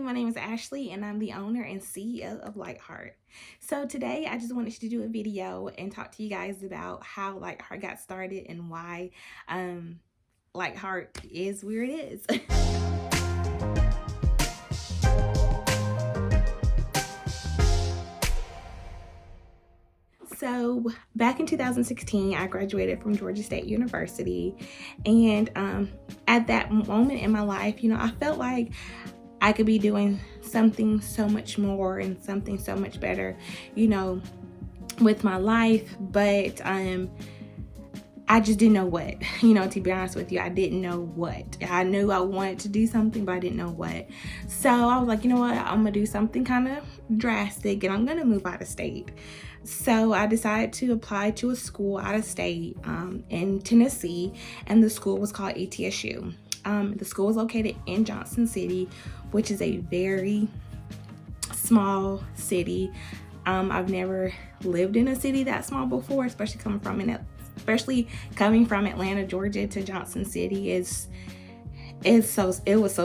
my name is Ashley and I'm the owner and CEO of Lightheart. So today I just wanted to do a video and talk to you guys about how Lightheart got started and why Lightheart is where it is. So back in 2016, I graduated from Georgia State University, and at that moment in my life, I felt like I could be doing something so much more and something so much better, with my life, but I just didn't know what, to be honest with you. I didn't know what. I knew I wanted to do something, but I didn't know what. So I was like, you know what, I'm gonna do something kind of drastic and I'm gonna move out of state. So I decided to apply to a school out of state in Tennessee, and the school was called ETSU. The school was located in Johnson City, which is a very small city. I've never lived in a city that small before, especially coming from Atlanta, Georgia to Johnson City. It was so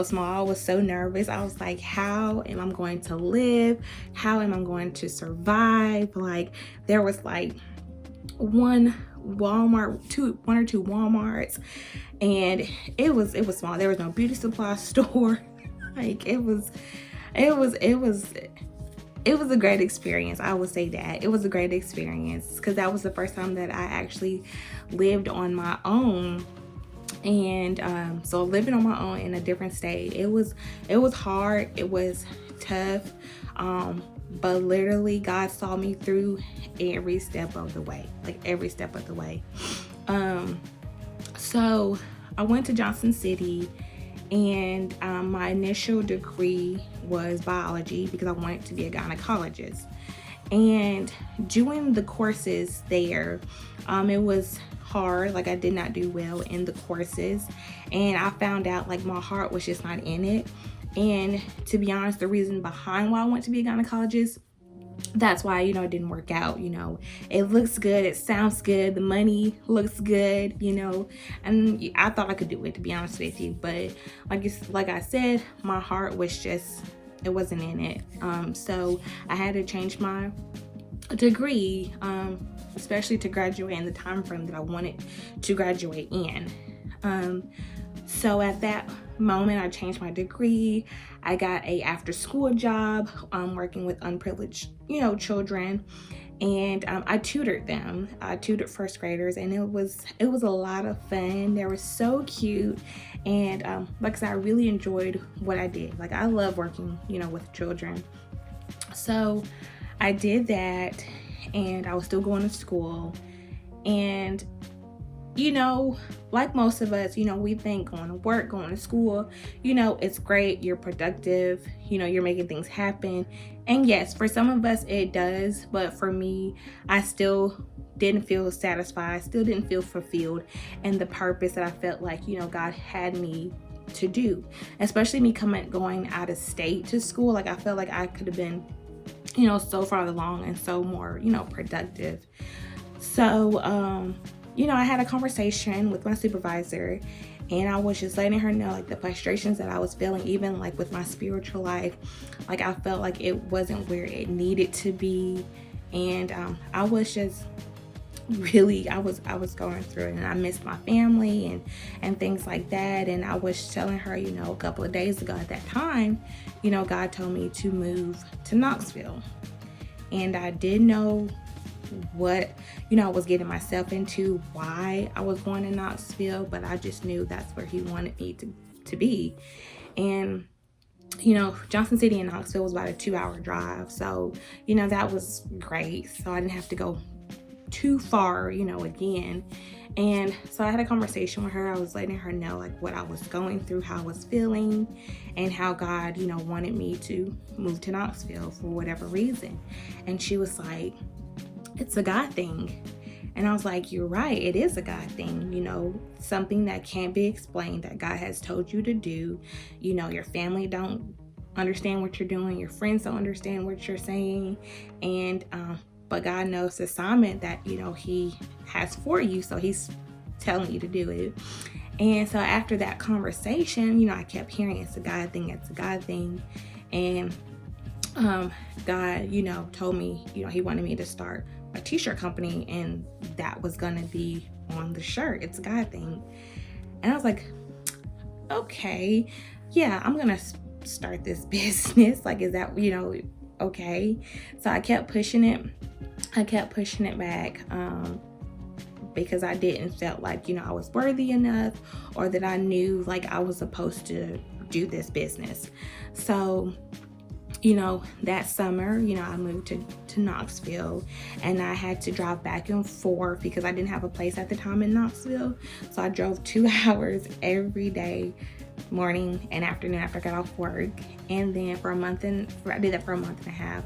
small. I was so nervous. I was like, how am I going to live? How am I going to survive? Like, there was like one or two Walmarts, and it was small. There was no beauty supply store. Like, it was a great experience. I would say that it was a great experience because that was the first time that I actually lived on my own. And so living on my own in a different state, it was hard, it was tough, but literally God saw me through every step of the way, so I went to Johnson City, and my initial degree was biology because I wanted to be a gynecologist. And doing the courses there, it was hard. Like, I did not do well in the courses, and I found out like my heart was just not in it. And to be honest, the reason behind why I went to be a gynecologist, that's why it didn't work out. It looks good, it sounds good, the money looks good, and I thought I could do it, to be honest with you. But like I said, my heart was just, it wasn't in it. So I had to change my degree, especially to graduate in the time frame that I wanted to graduate in. So at that moment, I changed my degree. I got a after-school job, working with unprivileged, children, and I tutored them. I tutored first graders, and it was a lot of fun. They were so cute, and like I said, I really enjoyed what I did. Like, I love working, with children. So I did that, and I was still going to school, and like most of us, we think going to work, going to school, it's great, you're productive, you're making things happen. And yes, for some of us it does, but for me, I still didn't feel satisfied, still didn't feel fulfilled in the purpose that I felt like, God had me to do. Especially me going out of state to school. Like, I felt like I could have been, so far along and so more, productive. So, I had a conversation with my supervisor, and I was just letting her know like the frustrations that I was feeling, even like with my spiritual life. Like, I felt like it wasn't where it needed to be, and I was just really, I was going through it, and I missed my family and things like that. And I was telling her, a couple of days ago at that time, God told me to move to Knoxville, and I didn't know what I was getting myself into, why I was going to Knoxville, but I just knew that's where he wanted me to be. And Johnson City and Knoxville was about a 2-hour drive, so that was great, so I didn't have to go too far again. And so I had a conversation with her. I was letting her know like what I was going through, how I was feeling, and how God wanted me to move to Knoxville for whatever reason. And she was like, it's a God thing. And I was like, you're right, it is a God thing, something that can't be explained, that God has told you to do. Your family don't understand what you're doing, your friends don't understand what you're saying, and but God knows the assignment that he has for you, so he's telling you to do it. And so after that conversation, I kept hearing it's a God thing, it's a God thing. And God, told me, he wanted me to start a t-shirt company, and that was gonna be on the shirt. It's a God thing. And I was like, okay, yeah, I'm gonna start this business. Like, is that, okay? So I kept pushing it back, because I didn't felt like, I was worthy enough, or that I knew like I was supposed to do this business. So, that summer, I moved to Knoxville, and I had to drive back and forth because I didn't have a place at the time in Knoxville. So I drove 2 hours every day, morning and afternoon, after I got off work. And then I did that for a month and a half.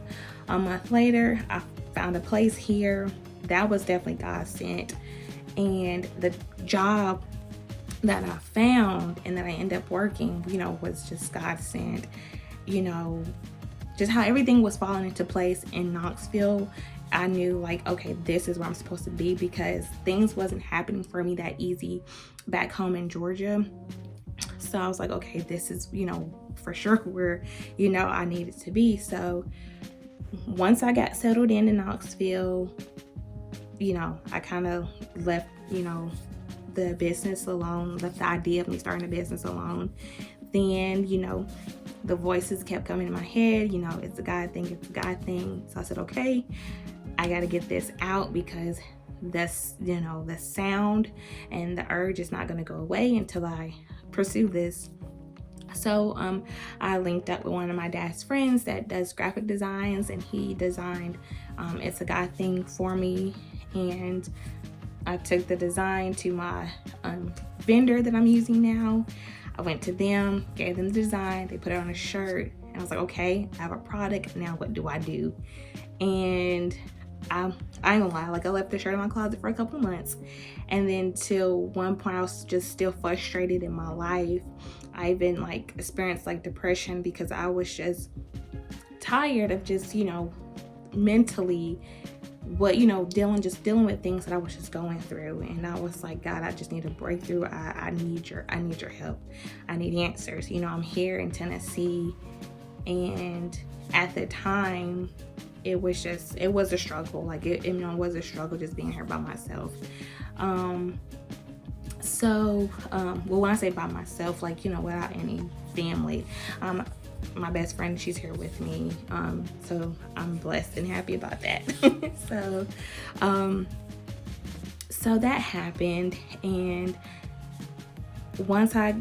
A month later, I found a place here. That was definitely God sent. And the job that I found and that I ended up working, was just God sent. Just how everything was falling into place in Knoxville, I knew like, okay, this is where I'm supposed to be, because things wasn't happening for me that easy back home in Georgia. So I was like, okay, this is, for sure where, I needed to be. So once I got settled in Knoxville, I kind of left, the business alone, left the idea of me starting a business alone. Then, the voices kept coming in my head, it's a God thing, it's a God thing. So I said, okay, I got to get this out, because that's, the sound and the urge is not going to go away until I pursue this. So I linked up with one of my dad's friends that does graphic designs, and he designed It's a God Thing for me. And I took the design to my vendor that I'm using now. I went to them, gave them the design, they put it on a shirt, and I was like, okay, I have a product, now what do I do? And I ain't gonna lie, like I left the shirt in my closet for a couple of months. And then till one point I was just still frustrated in my life. I even like experienced like depression, because I was just tired of just, mentally dealing with things that I was just going through. And I was like, God, I just need a breakthrough. I need your help. I need answers. I'm here in Tennessee, and at the time it was a struggle. Like it was a struggle just being here by myself. Well, when I say by myself, like, without any family, my best friend, she's here with me. So I'm blessed and happy about that. So that happened. And once I,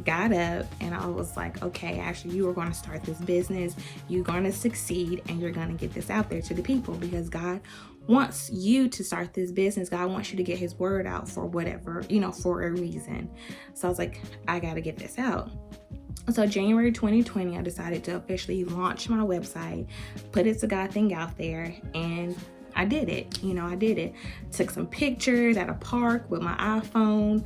got up, and I was like, okay, actually, you are going to start this business. You're going to succeed, and you're going to get this out there to the people, because God wants you to start this business. God wants you to get his word out for whatever, for a reason. So I was like, I got to get this out. So January 2020, I decided to officially launch my website, put It's a God Thing out there, and I did it. I did it. Took some pictures at a park with my iPhone,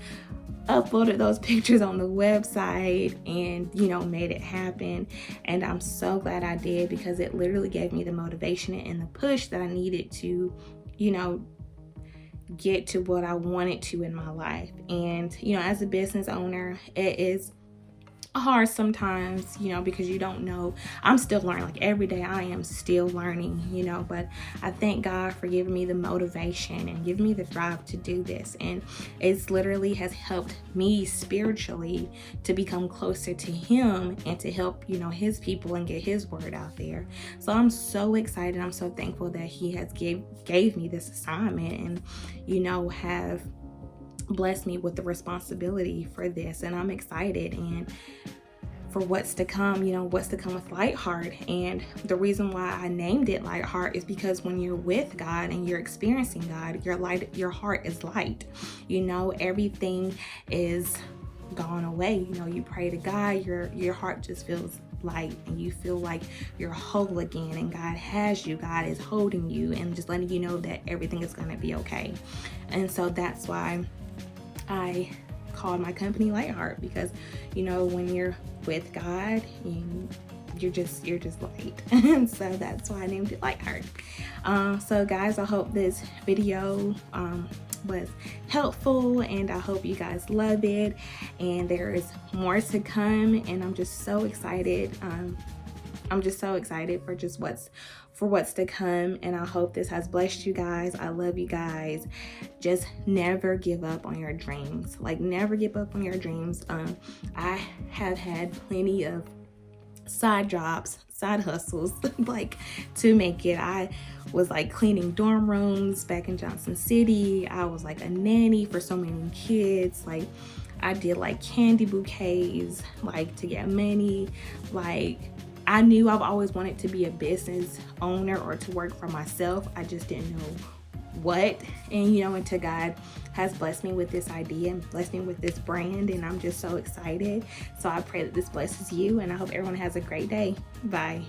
uploaded those pictures on the website, and, made it happen. And I'm so glad I did, because it literally gave me the motivation and the push that I needed to, get to what I wanted to in my life. And, as a business owner, it is hard sometimes, because you don't know. I'm still learning. Like every day I am still learning, but I thank God for giving me the motivation and giving me the drive to do this. And it's literally has helped me spiritually to become closer to him and to help, his people and get his word out there. So I'm so excited. I'm so thankful that he has gave me this assignment, and, have blessed me with the responsibility for this. And I'm excited and for what's to come, what's to come with Lightheart. And the reason why I named it Lightheart is because when you're with God and you're experiencing God, your heart is light. Everything is gone away. You pray to God, your heart just feels light, and you feel like you're whole again, and God has you. God is holding you and just letting you know that everything is going to be okay. And so that's why I called my company Lightheart, because when you're with God, and you're just light. And so that's why I named it Lightheart. So guys, I hope this video was helpful, and I hope you guys love it, and there is more to come, and I'm just so excited I'm just so excited for just what's to come, and I hope this has blessed you guys. I love you guys. Just never give up on your dreams. Like, never give up on your dreams. I have had plenty of side jobs, side hustles, like, to make it. I was like cleaning dorm rooms back in Johnson City. I was like a nanny for so many kids. Like, I did like candy bouquets, like, to get money. Like, I knew I've always wanted to be a business owner or to work for myself. I just didn't know what. And until God has blessed me with this idea and blessed me with this brand, and I'm just so excited. So I pray that this blesses you, and I hope everyone has a great day. Bye.